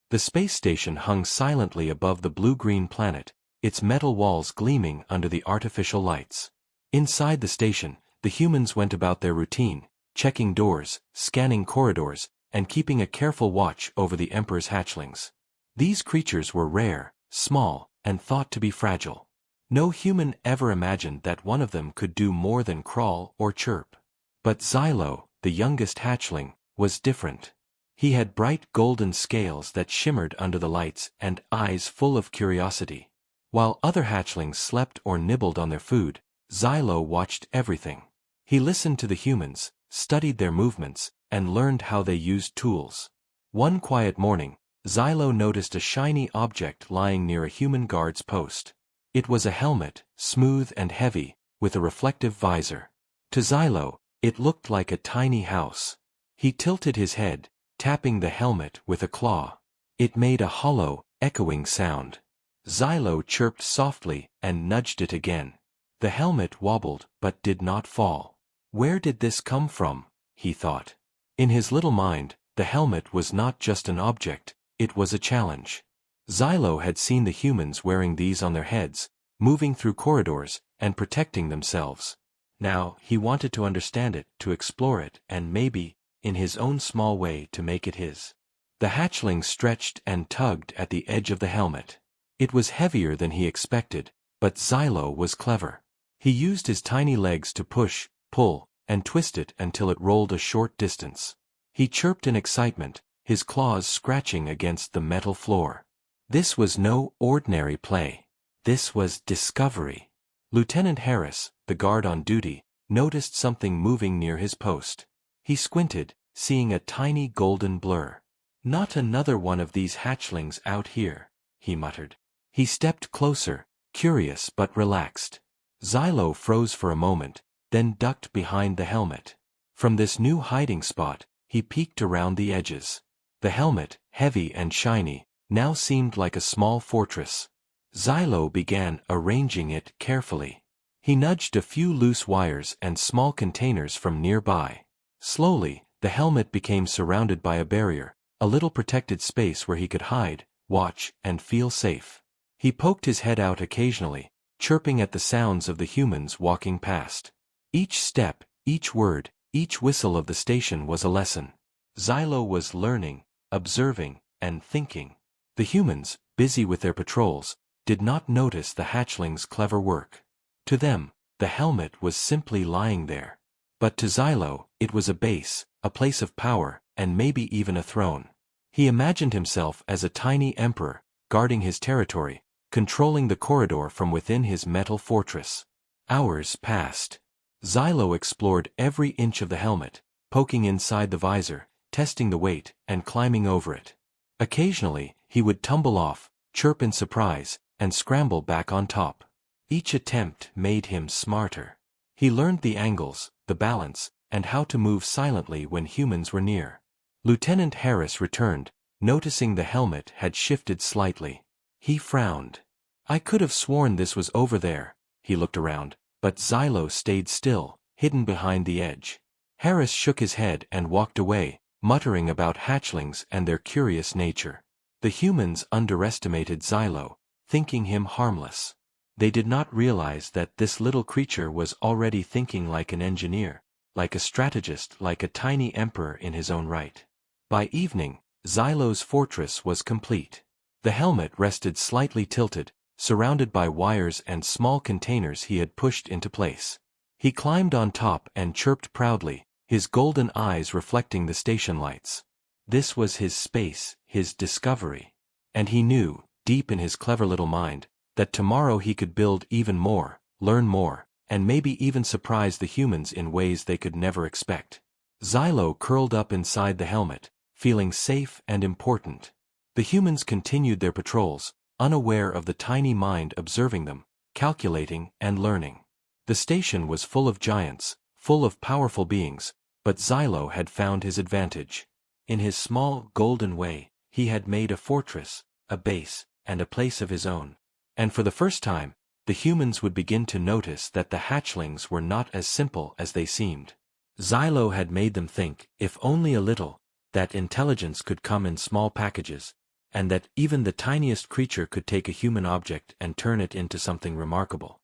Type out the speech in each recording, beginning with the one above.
The space station hung silently above the blue-green planet, its metal walls gleaming under the artificial lights. Inside the station, the humans went about their routine, checking doors, scanning corridors, and keeping a careful watch over the Emperor's hatchlings. These creatures were rare, small, and thought to be fragile. No human ever imagined that one of them could do more than crawl or chirp. But Xylo, the youngest hatchling, was different. He had bright golden scales that shimmered under the lights and eyes full of curiosity. While other hatchlings slept or nibbled on their food, Xylo watched everything. He listened to the humans, studied their movements, and learned how they used tools. One quiet morning, Xylo noticed a shiny object lying near a human guard's post. It was a helmet, smooth and heavy, with a reflective visor. To Xylo, it looked like a tiny house. He tilted his head, tapping the helmet with a claw. It made a hollow, echoing sound. Xylo chirped softly and nudged it again. The helmet wobbled but did not fall. Where did this come from? He thought. In his little mind, the helmet was not just an object, it was a challenge. Xylo had seen the humans wearing these on their heads, moving through corridors, and protecting themselves. Now, he wanted to understand it, to explore it, and maybe, in his own small way, to make it his. The hatchling stretched and tugged at the edge of the helmet. It was heavier than he expected, but Xylo was clever. He used his tiny legs to push, pull, and twist it until it rolled a short distance. He chirped in excitement, his claws scratching against the metal floor. This was no ordinary play. This was discovery. Lieutenant Harris, the guard on duty, noticed something moving near his post. He squinted, seeing a tiny golden blur. "Not another one of these hatchlings out here," he muttered. He stepped closer, curious but relaxed. Xylo froze for a moment, then ducked behind the helmet. From this new hiding spot, he peeked around the edges. The helmet, heavy and shiny, now seemed like a small fortress. Xylo began arranging it carefully. He nudged a few loose wires and small containers from nearby. Slowly, the helmet became surrounded by a barrier, a little protected space where he could hide, watch, and feel safe. He poked his head out occasionally, chirping at the sounds of the humans walking past. Each step, each word, each whistle of the station was a lesson. Xylo was learning, observing, and thinking. The humans, busy with their patrols, did not notice the hatchling's clever work. To them, the helmet was simply lying there. But to Xylo, it was a base, a place of power, and maybe even a throne. He imagined himself as a tiny emperor, guarding his territory, controlling the corridor from within his metal fortress. Hours passed. Xylo explored every inch of the helmet, poking inside the visor, testing the weight, and climbing over it. Occasionally, he would tumble off, chirp in surprise, and scramble back on top. Each attempt made him smarter. He learned the angles, the balance, and how to move silently when humans were near. Lieutenant Harris returned, noticing the helmet had shifted slightly. He frowned. "I could have sworn this was over there." He looked around, but Xylo stayed still, hidden behind the edge. Harris shook his head and walked away, muttering about hatchlings and their curious nature. The humans underestimated Xylo, thinking him harmless. They did not realize that this little creature was already thinking like an engineer, like a strategist, like a tiny emperor in his own right. By evening, Xylo's fortress was complete. The helmet rested slightly tilted, surrounded by wires and small containers he had pushed into place. He climbed on top and chirped proudly, his golden eyes reflecting the station lights. This was his space, his discovery. And he knew, deep in his clever little mind, that tomorrow he could build even more, learn more, and maybe even surprise the humans in ways they could never expect. Xylo curled up inside the helmet, feeling safe and important. The humans continued their patrols, unaware of the tiny mind observing them, calculating and learning. The station was full of giants, full of powerful beings, but Xylo had found his advantage. In his small, golden way, he had made a fortress, a base, and a place of his own. And for the first time, the humans would begin to notice that the hatchlings were not as simple as they seemed. Xylo had made them think, if only a little, that intelligence could come in small packages, and that even the tiniest creature could take a human object and turn it into something remarkable.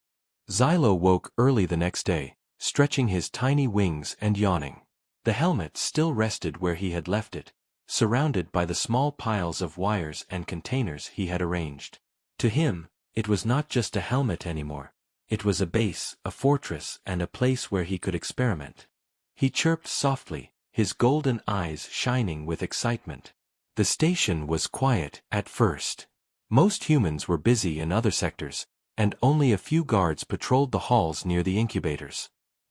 Xylo woke early the next day, stretching his tiny wings and yawning. The helmet still rested where he had left it, surrounded by the small piles of wires and containers he had arranged. To him, it was not just a helmet anymore. It was a base, a fortress, and a place where he could experiment. He chirped softly, his golden eyes shining with excitement. The station was quiet at first. Most humans were busy in other sectors, and only a few guards patrolled the halls near the incubators.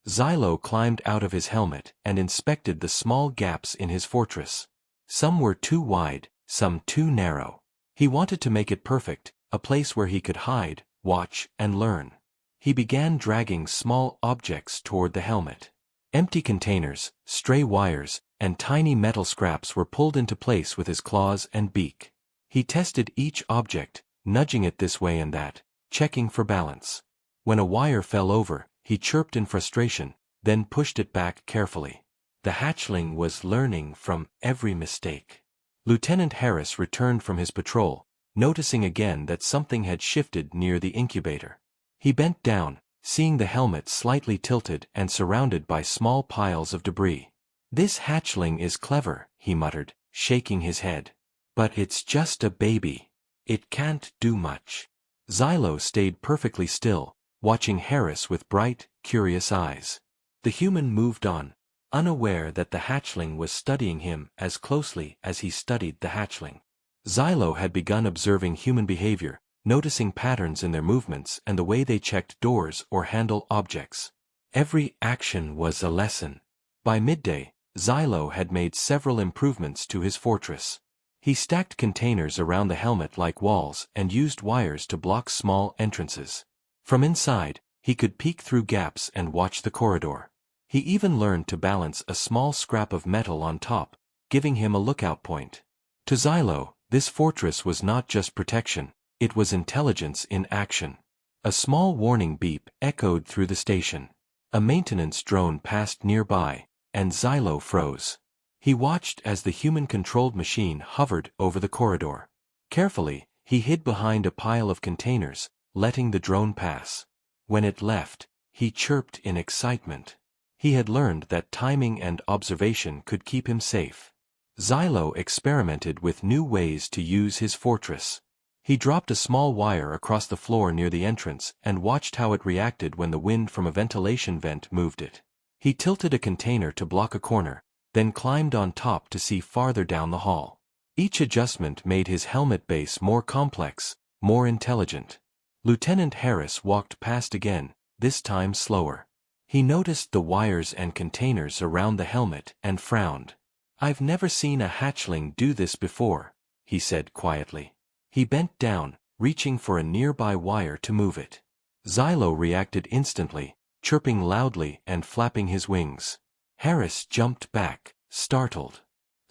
Xylo climbed out of his helmet and inspected the small gaps in his fortress. Some were too wide, some too narrow. He wanted to make it perfect, a place where he could hide, watch, and learn. He began dragging small objects toward the helmet. Empty containers, stray wires, and tiny metal scraps were pulled into place with his claws and beak. He tested each object, nudging it this way and that, checking for balance. When a wire fell over, he chirped in frustration, then pushed it back carefully. The hatchling was learning from every mistake. Lieutenant Harris returned from his patrol, noticing again that something had shifted near the incubator. He bent down, seeing the helmet slightly tilted and surrounded by small piles of debris. "This hatchling is clever," he muttered, shaking his head. "But it's just a baby. It can't do much." Xylo stayed perfectly still, watching Harris with bright, curious eyes. The human moved on, unaware that the hatchling was studying him as closely as he studied the hatchling. Xylo had begun observing human behavior, noticing patterns in their movements and the way they checked doors or handled objects. Every action was a lesson. By midday, Xylo had made several improvements to his fortress. He stacked containers around the helmet like walls and used wires to block small entrances. From inside, he could peek through gaps and watch the corridor. He even learned to balance a small scrap of metal on top, giving him a lookout point. To Xylo, this fortress was not just protection, it was intelligence in action. A small warning beep echoed through the station. A maintenance drone passed nearby, and Xylo froze. He watched as the human-controlled machine hovered over the corridor. Carefully, he hid behind a pile of containers, letting the drone pass. When it left, he chirped in excitement. He had learned that timing and observation could keep him safe. Xylo experimented with new ways to use his fortress. He dropped a small wire across the floor near the entrance and watched how it reacted when the wind from a ventilation vent moved it. He tilted a container to block a corner, then climbed on top to see farther down the hall. Each adjustment made his helmet base more complex, more intelligent. Lieutenant Harris walked past again, this time slower. He noticed the wires and containers around the helmet and frowned. "I've never seen a hatchling do this before," he said quietly. He bent down, reaching for a nearby wire to move it. Xylo reacted instantly, chirping loudly and flapping his wings. Harris jumped back, startled.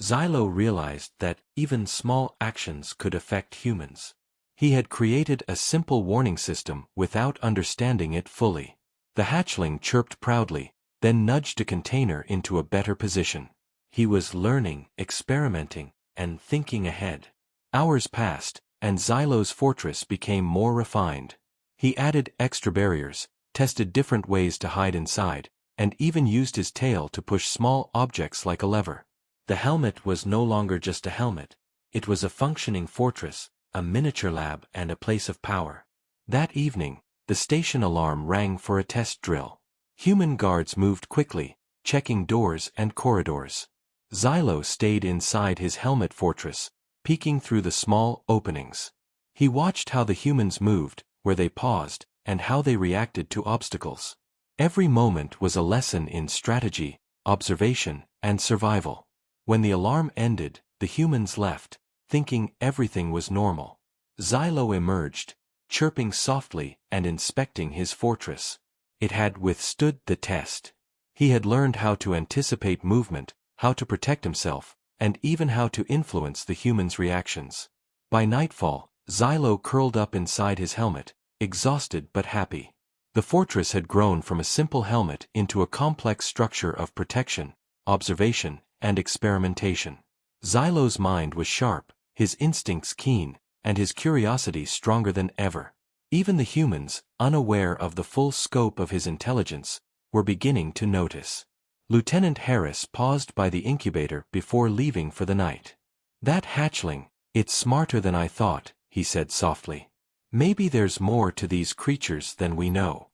Xylo realized that even small actions could affect humans. He had created a simple warning system without understanding it fully. The hatchling chirped proudly, then nudged a container into a better position. He was learning, experimenting, and thinking ahead. Hours passed, and Xylo's fortress became more refined. He added extra barriers, tested different ways to hide inside, and even used his tail to push small objects like a lever. The helmet was no longer just a helmet. It was a functioning fortress, a miniature lab, and a place of power. That evening, the station alarm rang for a test drill. Human guards moved quickly, checking doors and corridors. Xylo stayed inside his helmet fortress, peeking through the small openings. He watched how the humans moved, where they paused, and how they reacted to obstacles. Every moment was a lesson in strategy, observation, and survival. When the alarm ended, the humans left, thinking everything was normal. Xylo emerged, chirping softly and inspecting his fortress. It had withstood the test. He had learned how to anticipate movement, how to protect himself, and even how to influence the humans' reactions. By nightfall, Xylo curled up inside his helmet, exhausted but happy. The fortress had grown from a simple helmet into a complex structure of protection, observation, and experimentation. Xylo's mind was sharp, his instincts keen, and his curiosity stronger than ever. Even the humans, unaware of the full scope of his intelligence, were beginning to notice. Lieutenant Harris paused by the incubator before leaving for the night. "That hatchling, it's smarter than I thought," he said softly. "Maybe there's more to these creatures than we know."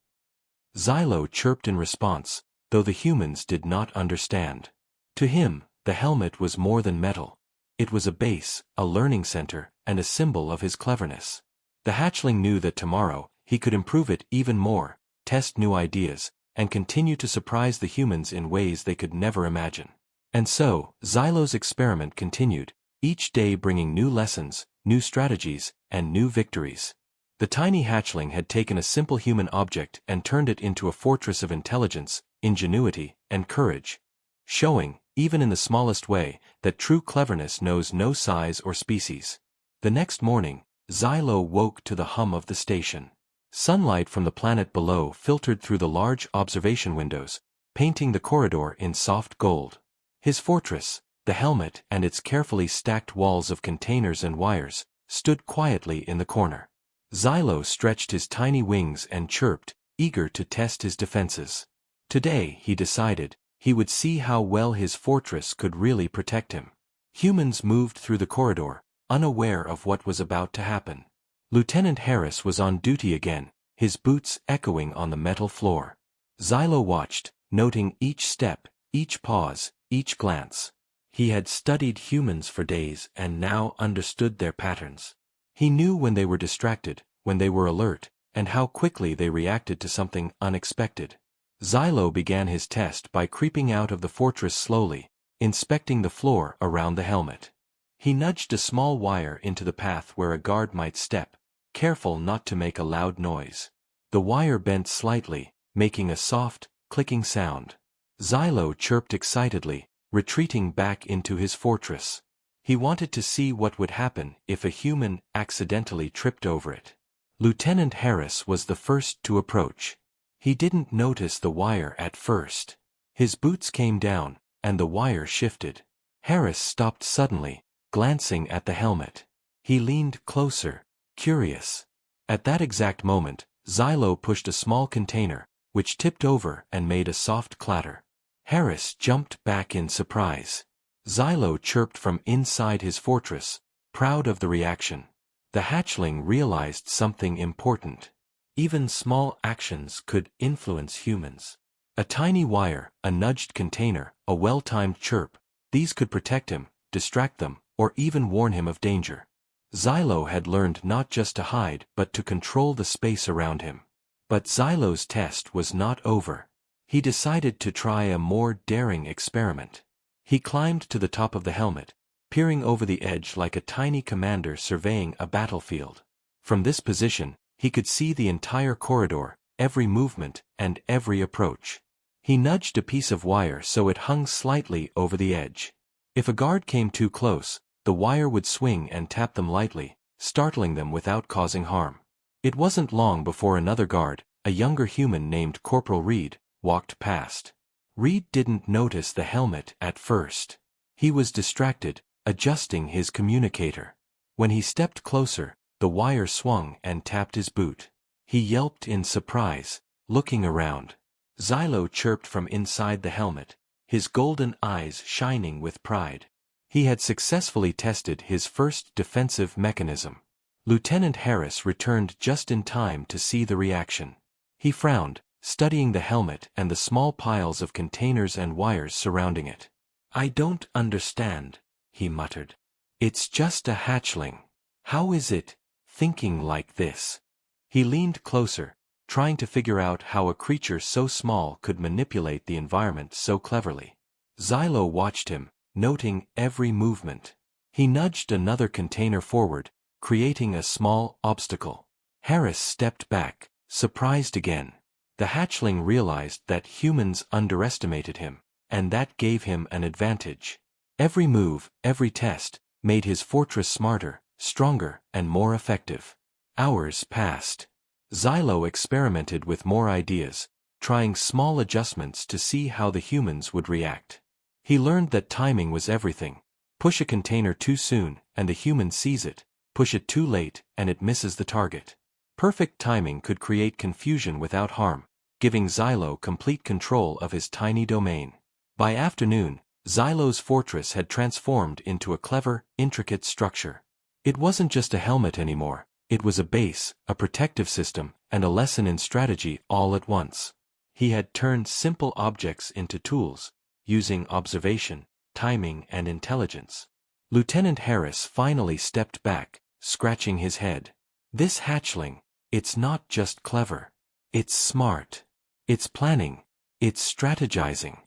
Xylo chirped in response, though the humans did not understand. To him, the helmet was more than metal. It was a base, a learning center, and a symbol of his cleverness. The hatchling knew that tomorrow, he could improve it even more, test new ideas, and continue to surprise the humans in ways they could never imagine. And so, Xylo's experiment continued, each day bringing new lessons, new strategies, and new victories. The tiny hatchling had taken a simple human object and turned it into a fortress of intelligence, ingenuity, and courage, showing, even in the smallest way, that true cleverness knows no size or species. The next morning, Xylo woke to the hum of the station. Sunlight from the planet below filtered through the large observation windows, painting the corridor in soft gold. His fortress, the helmet and its carefully stacked walls of containers and wires, stood quietly in the corner. Xylo stretched his tiny wings and chirped, eager to test his defenses. Today, he decided, he would see how well his fortress could really protect him. Humans moved through the corridor, unaware of what was about to happen. Lieutenant Harris was on duty again, his boots echoing on the metal floor. Xylo watched, noting each step, each pause, each glance. He had studied humans for days and now understood their patterns. He knew when they were distracted, when they were alert, and how quickly they reacted to something unexpected. Xylo began his test by creeping out of the fortress slowly, inspecting the floor around the helmet. He nudged a small wire into the path where a guard might step, careful not to make a loud noise. The wire bent slightly, making a soft, clicking sound. Xylo chirped excitedly, retreating back into his fortress. He wanted to see what would happen if a human accidentally tripped over it. Lieutenant Harris was the first to approach. He didn't notice the wire at first. His boots came down, and the wire shifted. Harris stopped suddenly, glancing at the helmet. He leaned closer, curious. At that exact moment, Xylo pushed a small container, which tipped over and made a soft clatter. Harris jumped back in surprise. Xylo chirped from inside his fortress, proud of the reaction. The hatchling realized something important. Even small actions could influence humans. A tiny wire, a nudged container, a well-timed chirp, these could protect him, distract them, or even warn him of danger. Xylo had learned not just to hide but to control the space around him. But Xylo's test was not over. He decided to try a more daring experiment. He climbed to the top of the helmet, peering over the edge like a tiny commander surveying a battlefield. From this position, he could see the entire corridor, every movement, and every approach. He nudged a piece of wire so it hung slightly over the edge. If a guard came too close, the wire would swing and tap them lightly, startling them without causing harm. It wasn't long before another guard, a younger human named Corporal Reed, walked past. Reed didn't notice the helmet at first. He was distracted, adjusting his communicator. When he stepped closer, the wire swung and tapped his boot. He yelped in surprise, looking around. Xylo chirped from inside the helmet, his golden eyes shining with pride. He had successfully tested his first defensive mechanism. Lieutenant Harris returned just in time to see the reaction. He frowned, studying the helmet and the small piles of containers and wires surrounding it. "I don't understand," he muttered. "It's just a hatchling. How is it thinking like this?" He leaned closer, trying to figure out how a creature so small could manipulate the environment so cleverly. Xylo watched him, noting every movement. He nudged another container forward, creating a small obstacle. Harris stepped back, surprised again. The hatchling realized that humans underestimated him, and that gave him an advantage. Every move, every test, made his fortress smarter, stronger, and more effective. Hours passed. Xylo experimented with more ideas, trying small adjustments to see how the humans would react. He learned that timing was everything. Push a container too soon, and the human sees it. Push it too late, and it misses the target. Perfect timing could create confusion without harm, giving Xylo complete control of his tiny domain. By afternoon, Xylo's fortress had transformed into a clever, intricate structure. It wasn't just a helmet anymore, it was a base, a protective system, and a lesson in strategy all at once. He had turned simple objects into tools, using observation, timing, and intelligence. Lieutenant Harris finally stepped back, scratching his head. This hatchling, it's not just clever. It's smart. It's planning. It's strategizing.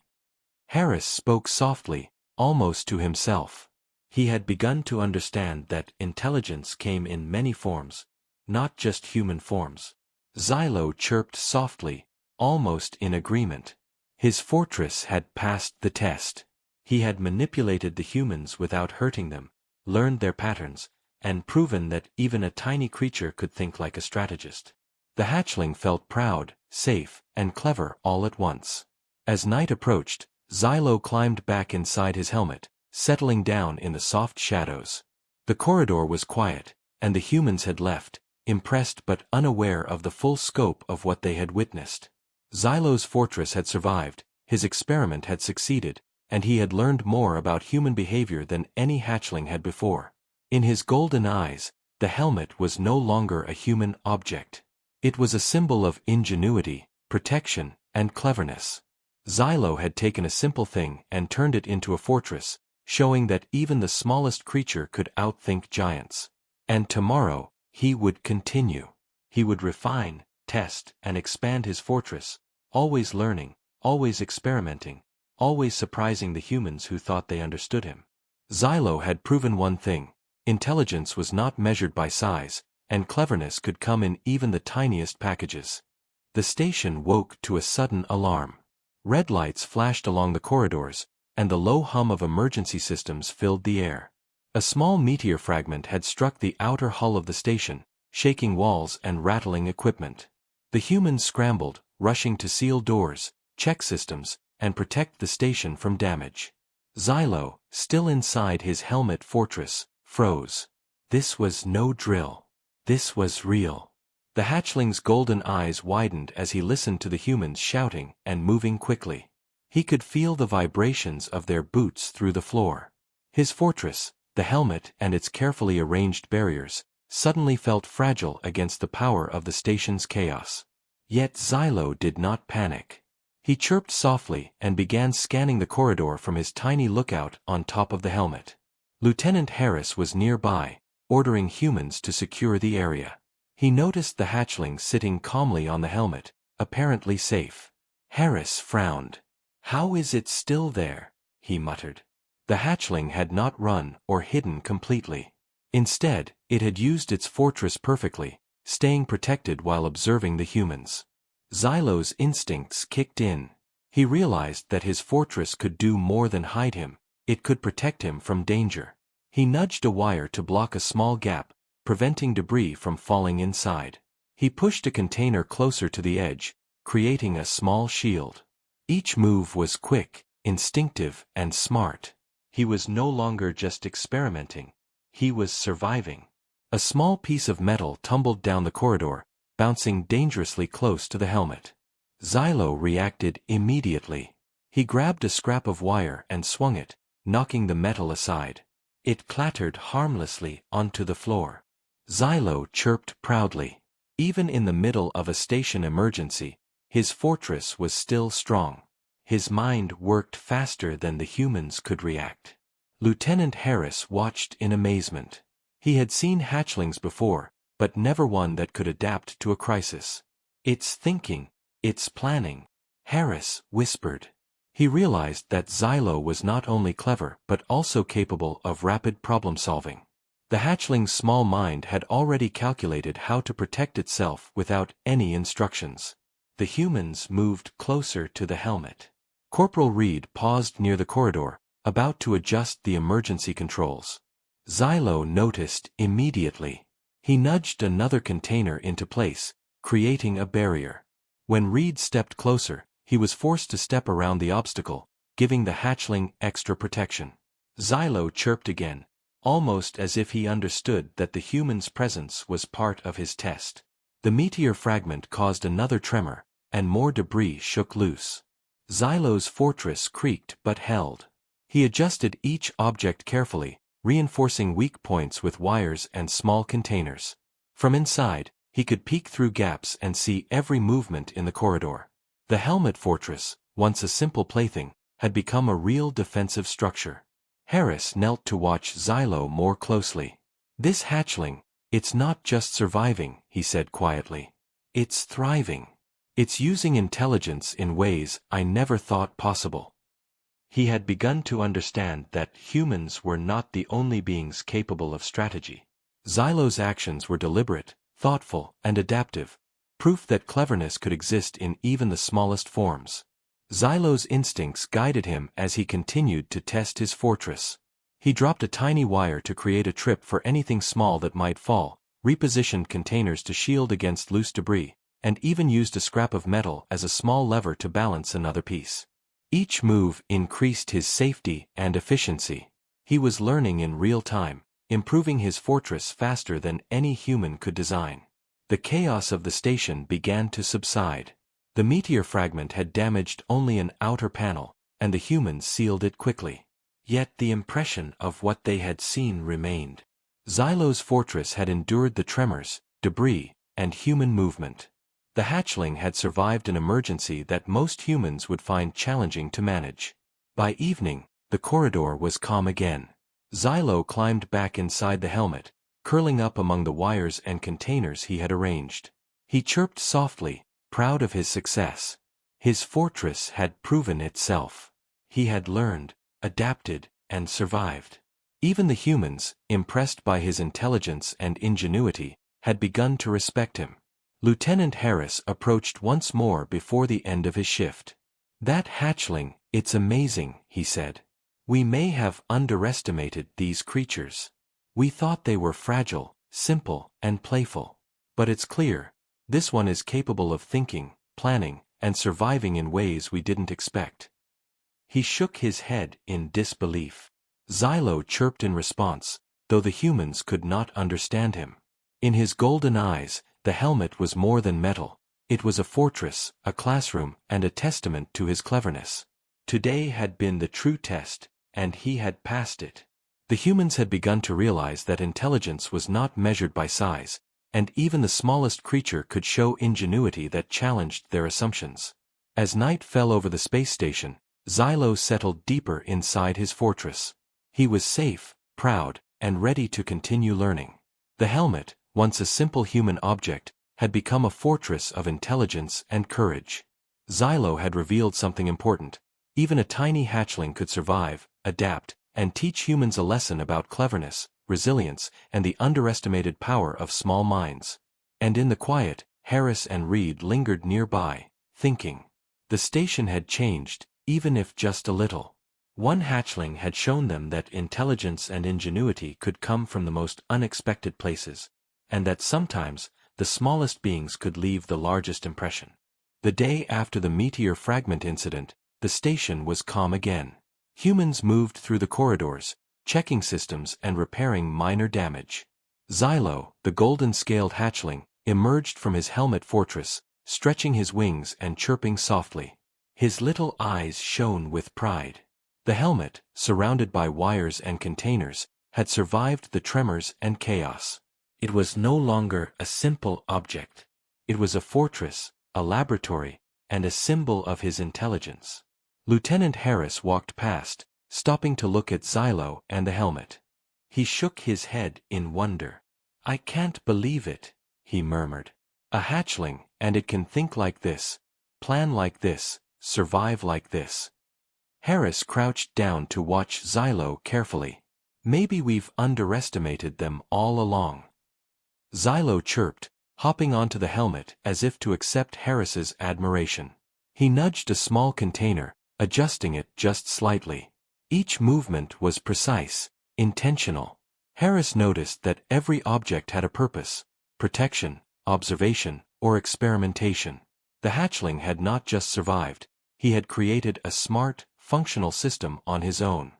Harris spoke softly, almost to himself. He had begun to understand that intelligence came in many forms, not just human forms. Xylo chirped softly, almost in agreement. His fortress had passed the test. He had manipulated the humans without hurting them, learned their patterns, and proven that even a tiny creature could think like a strategist. The hatchling felt proud, safe, and clever all at once. As night approached, Xylo climbed back inside his helmet, settling down in the soft shadows. The corridor was quiet, and the humans had left, impressed but unaware of the full scope of what they had witnessed. Xylo's fortress had survived, his experiment had succeeded, and he had learned more about human behavior than any hatchling had before. In his golden eyes, the helmet was no longer a human object. It was a symbol of ingenuity, protection, and cleverness. Xylo had taken a simple thing and turned it into a fortress, showing that even the smallest creature could outthink giants. And tomorrow, he would continue. He would refine, test, and expand his fortress, always learning, always experimenting, always surprising the humans who thought they understood him. Xylo had proven one thing: intelligence was not measured by size, and cleverness could come in even the tiniest packages. The station woke to a sudden alarm. Red lights flashed along the corridors, and the low hum of emergency systems filled the air. A small meteor fragment had struck the outer hull of the station, shaking walls and rattling equipment. The humans scrambled, rushing to seal doors, check systems, and protect the station from damage. Xylo, still inside his helmet fortress, froze. This was no drill. This was real. The hatchling's golden eyes widened as he listened to the humans shouting and moving quickly. He could feel the vibrations of their boots through the floor. His fortress, the helmet and its carefully arranged barriers, suddenly felt fragile against the power of the station's chaos. Yet Xylo did not panic. He chirped softly and began scanning the corridor from his tiny lookout on top of the helmet. Lieutenant Harris was nearby, ordering humans to secure the area. He noticed the hatchling sitting calmly on the helmet, apparently safe. Harris frowned. "How is it still there?" he muttered. The hatchling had not run or hidden completely. Instead, it had used its fortress perfectly, staying protected while observing the humans. Xylo's instincts kicked in. He realized that his fortress could do more than hide him, it could protect him from danger. He nudged a wire to block a small gap, preventing debris from falling inside. He pushed a container closer to the edge, creating a small shield. Each move was quick, instinctive, and smart. He was no longer just experimenting. He was surviving. A small piece of metal tumbled down the corridor, bouncing dangerously close to the helmet. Xylo reacted immediately. He grabbed a scrap of wire and swung it, knocking the metal aside. It clattered harmlessly onto the floor. Xylo chirped proudly. Even in the middle of a station emergency, his fortress was still strong. His mind worked faster than the humans could react. Lieutenant Harris watched in amazement. He had seen hatchlings before, but never one that could adapt to a crisis. "It's thinking, it's planning," Harris whispered. He realized that Xylo was not only clever but also capable of rapid problem-solving. The hatchling's small mind had already calculated how to protect itself without any instructions. The humans moved closer to the helmet. Corporal Reed paused near the corridor, about to adjust the emergency controls. Xylo noticed immediately. He nudged another container into place, creating a barrier. When Reed stepped closer, he was forced to step around the obstacle, giving the hatchling extra protection. Xylo chirped again, almost as if he understood that the human's presence was part of his test. The meteor fragment caused another tremor, and more debris shook loose. Xylo's fortress creaked but held. He adjusted each object carefully, reinforcing weak points with wires and small containers. From inside, he could peek through gaps and see every movement in the corridor. The helmet fortress, once a simple plaything, had become a real defensive structure. Harris knelt to watch Xylo more closely. "This hatchling, it's not just surviving," he said quietly. "It's thriving. It's using intelligence in ways I never thought possible." He had begun to understand that humans were not the only beings capable of strategy. Xylo's actions were deliberate, thoughtful, and adaptive, proof that cleverness could exist in even the smallest forms. Xylo's instincts guided him as he continued to test his fortress. He dropped a tiny wire to create a trip for anything small that might fall, repositioned containers to shield against loose debris, and even used a scrap of metal as a small lever to balance another piece. Each move increased his safety and efficiency. He was learning in real time, improving his fortress faster than any human could design. The chaos of the station began to subside. The meteor fragment had damaged only an outer panel, and the humans sealed it quickly. Yet the impression of what they had seen remained. Xylo's fortress had endured the tremors, debris, and human movement. The hatchling had survived an emergency that most humans would find challenging to manage. By evening, the corridor was calm again. Xylo climbed back inside the helmet, curling up among the wires and containers he had arranged. He chirped softly, proud of his success. His fortress had proven itself. He had learned, adapted, and survived. Even the humans, impressed by his intelligence and ingenuity, had begun to respect him. Lieutenant Harris approached once more before the end of his shift. "That hatchling, it's amazing," he said. "We may have underestimated these creatures. We thought they were fragile, simple, and playful. But it's clear, this one is capable of thinking, planning, and surviving in ways we didn't expect." He shook his head in disbelief. Xylo chirped in response, though the humans could not understand him. In his golden eyes, the helmet was more than metal. It was a fortress, a classroom, and a testament to his cleverness. Today had been the true test, and he had passed it. The humans had begun to realize that intelligence was not measured by size, and even the smallest creature could show ingenuity that challenged their assumptions. As night fell over the space station, Xylo settled deeper inside his fortress. He was safe, proud, and ready to continue learning. The helmet, once a simple human object, had become a fortress of intelligence and courage. Xylo had revealed something important. Even a tiny hatchling could survive, adapt, and teach humans a lesson about cleverness, resilience, and the underestimated power of small minds. And in the quiet, Harris and Reed lingered nearby, thinking. The station had changed, even if just a little. One hatchling had shown them that intelligence and ingenuity could come from the most unexpected places, and that sometimes, the smallest beings could leave the largest impression. The day after the meteor fragment incident, the station was calm again. Humans moved through the corridors, checking systems and repairing minor damage. Xylo, the golden-scaled hatchling, emerged from his helmet fortress, stretching his wings and chirping softly. His little eyes shone with pride. The helmet, surrounded by wires and containers, had survived the tremors and chaos. It was no longer a simple object. It was a fortress, a laboratory, and a symbol of his intelligence. Lieutenant Harris walked past, stopping to look at Xylo and the helmet. He shook his head in wonder. "I can't believe it," he murmured. "A hatchling, and it can think like this, plan like this, survive like this." Harris crouched down to watch Xylo carefully. "Maybe we've underestimated them all along." Xylo chirped, hopping onto the helmet as if to accept Harris's admiration. He nudged a small container, adjusting it just slightly. Each movement was precise, intentional. Harris noticed that every object had a purpose: protection, observation, or experimentation. The hatchling had not just survived, he had created a smart, functional system on his own.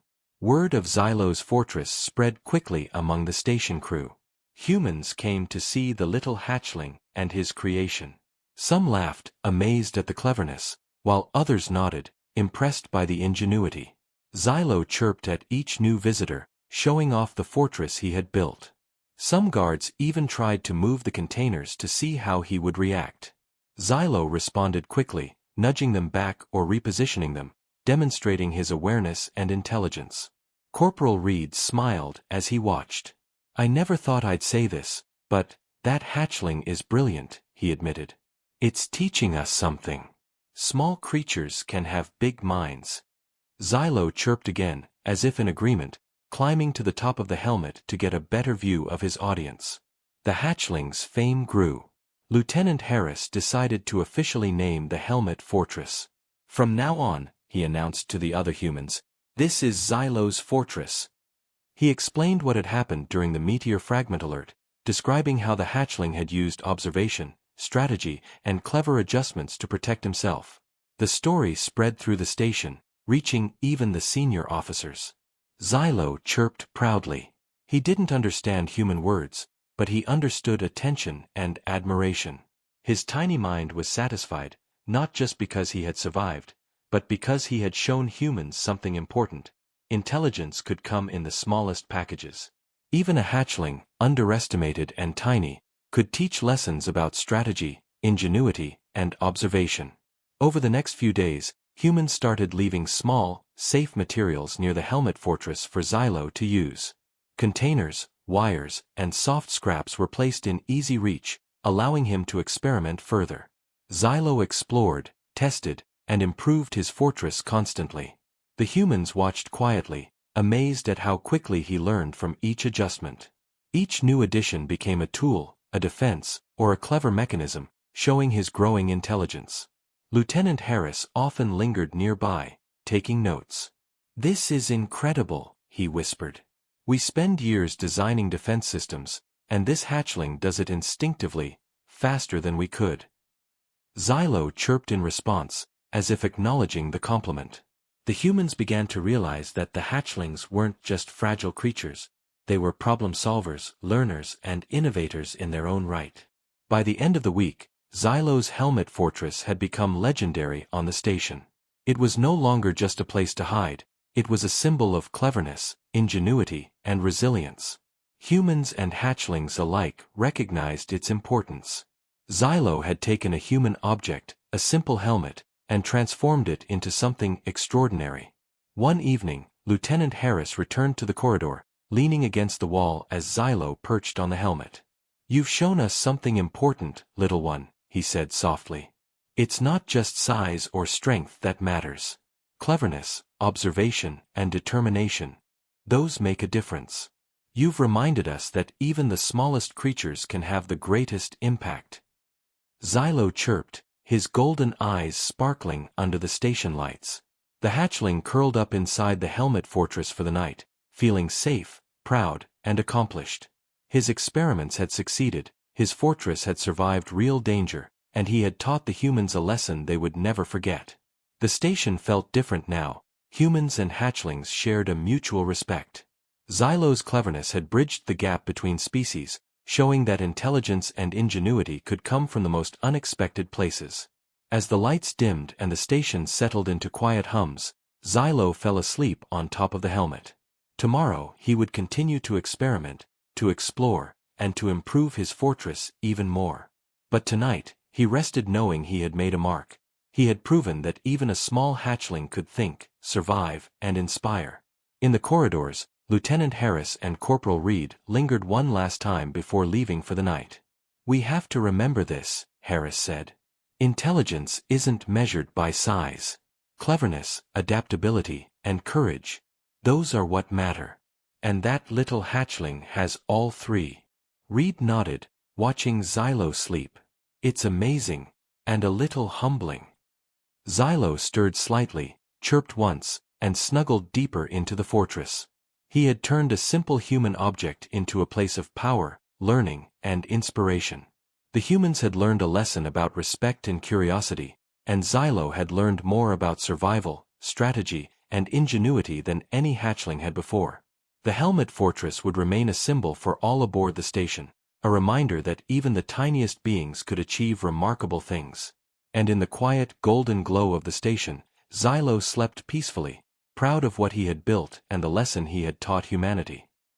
Word of Xylo's fortress spread quickly among the station crew. Humans came to see the little hatchling and his creation. Some laughed, amazed at the cleverness, while others nodded, impressed by the ingenuity. Xylo chirped at each new visitor, showing off the fortress he had built. Some guards even tried to move the containers to see how he would react. Xylo responded quickly, nudging them back or repositioning them, demonstrating his awareness and intelligence. Corporal Reed smiled as he watched. "I never thought I'd say this, but that hatchling is brilliant," he admitted. "It's teaching us something. Small creatures can have big minds." Xylo chirped again, as if in agreement, climbing to the top of the helmet to get a better view of his audience. The hatchling's fame grew. Lieutenant Harris decided to officially name the helmet Fortress. "From now on," he announced to the other humans, "this is Xylo's fortress." He explained what had happened during the meteor fragment alert, describing how the hatchling had used observation, strategy, and clever adjustments to protect himself. The story spread through the station, reaching even the senior officers. Xylo chirped proudly. He didn't understand human words, but he understood attention and admiration. His tiny mind was satisfied, not just because he had survived, but because he had shown humans something important. Intelligence could come in the smallest packages. Even a hatchling, underestimated and tiny, could teach lessons about strategy, ingenuity, and observation. Over the next few days, humans started leaving small, safe materials near the helmet fortress for Xylo to use. Containers, wires, and soft scraps were placed in easy reach, allowing him to experiment further. Xylo explored, tested, and improved his fortress constantly. The humans watched quietly, amazed at how quickly he learned from each adjustment. Each new addition became a tool, a defense, or a clever mechanism, showing his growing intelligence. Lieutenant Harris often lingered nearby, taking notes. "This is incredible," he whispered. "We spend years designing defense systems, and this hatchling does it instinctively, faster than we could." Xylo chirped in response, as if acknowledging the compliment. The humans began to realize that the hatchlings weren't just fragile creatures. They were problem solvers, learners, and innovators in their own right. By the end of the week, Xylo's helmet fortress had become legendary on the station. It was no longer just a place to hide, it was a symbol of cleverness, ingenuity, and resilience. Humans and hatchlings alike recognized its importance. Xylo had taken a human object, a simple helmet, and transformed it into something extraordinary. One evening, Lieutenant Harris returned to the corridor, leaning against the wall as Xylo perched on the helmet. "You've shown us something important, little one," he said softly. "It's not just size or strength that matters. Cleverness, observation, and determination. Those make a difference. You've reminded us that even the smallest creatures can have the greatest impact." Xylo chirped, his golden eyes sparkling under the station lights. The hatchling curled up inside the helmet fortress for the night, feeling safe, proud, and accomplished. His experiments had succeeded, his fortress had survived real danger, and he had taught the humans a lesson they would never forget. The station felt different now. Humans and hatchlings shared a mutual respect. Xylo's cleverness had bridged the gap between species, showing that intelligence and ingenuity could come from the most unexpected places. As the lights dimmed and the station settled into quiet hums, Xylo fell asleep on top of the helmet. Tomorrow he would continue to experiment, to explore, and to improve his fortress even more. But tonight, he rested knowing he had made a mark. He had proven that even a small hatchling could think, survive, and inspire. In the corridors, Lieutenant Harris and Corporal Reed lingered one last time before leaving for the night. "We have to remember this," Harris said. "Intelligence isn't measured by size. Cleverness, adaptability, and courage, those are what matter. And that little hatchling has all three." Reed nodded, watching Xylo sleep. "It's amazing, and a little humbling." Xylo stirred slightly, chirped once, and snuggled deeper into the fortress. He had turned a simple human object into a place of power, learning, and inspiration. The humans had learned a lesson about respect and curiosity, and Xylo had learned more about survival, strategy, and ingenuity than any hatchling had before. The helmet fortress would remain a symbol for all aboard the station, a reminder that even the tiniest beings could achieve remarkable things. And in the quiet, golden glow of the station, Xylo slept peacefully, proud of what he had built and the lesson he had taught humanity.